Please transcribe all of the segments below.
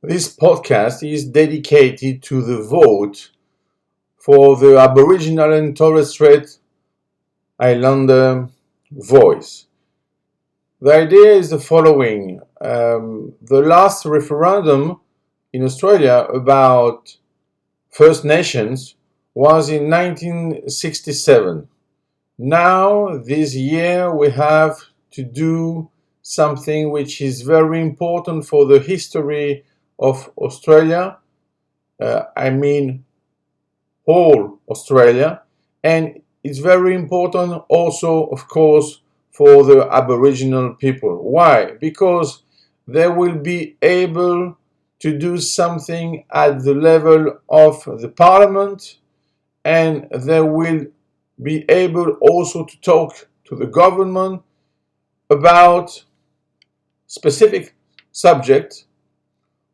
This podcast is dedicated to the vote for the Aboriginal and Torres Strait Islander voice. The idea is the following. The last referendum in Australia about First Nations was in 1967. Now, this year, we have to do something which is very important for the history of Australia, whole Australia, and it's very important also, of course, for the Aboriginal people. Why? Because they will be able to do something at the level of the Parliament, and they will be able also to talk to the government about specific subjects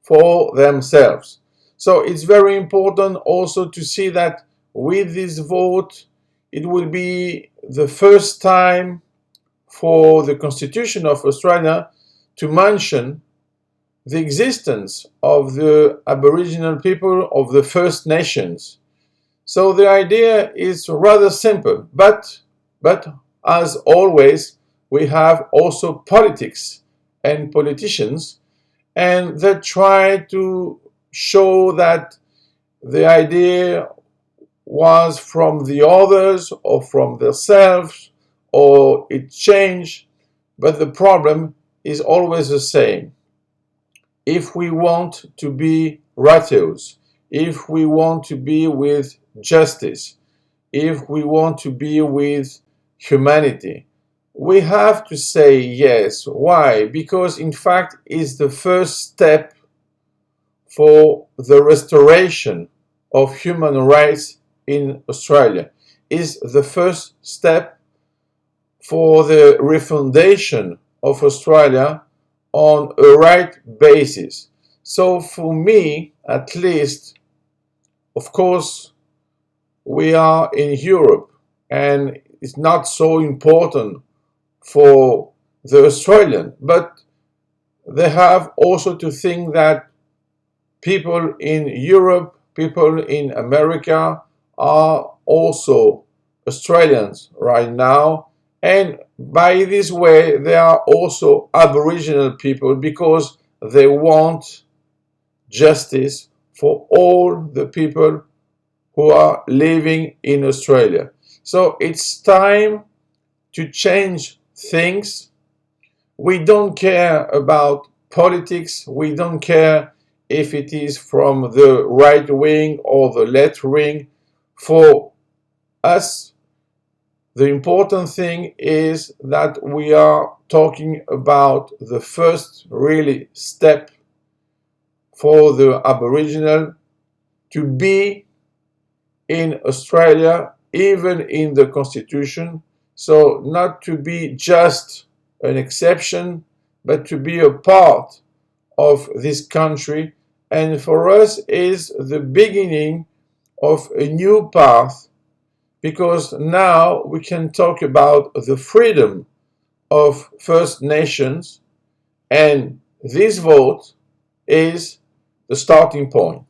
for themselves. So it's very important also to see that with this vote, it will be the first time for the Constitution of Australia to mention the existence of the Aboriginal people of the First Nations. So the idea is rather simple, but as always, we have also politics and politicians, and they try to show that the idea was from the others or from themselves or it changed, but the problem is always the same. If we want to be righteous, if we want to be with justice, if we want to be with humanity, we have to say yes. Why? Because in fact it's the first step for the restoration of human rights in Australia. Is the first step for the refoundation of Australia on a right basis. So for me, at least, of course, we are in Europe and it's not so important for the Australian, but they have also to think that people in Europe, people in America are also Australians right now, and by this way they are also Aboriginal people because they want justice for all the people who are living in Australia. So it's time to change things. We don't care about politics. We don't care if it is from the right wing or the left wing. For us, the important thing is that we are talking about the first really step for the Aboriginal to be in Australia, even in the Constitution. So not to be just an exception, but to be a part of this country. And for us is the beginning of a new path, because now we can talk about the freedom of First Nations, and this vote is the starting point.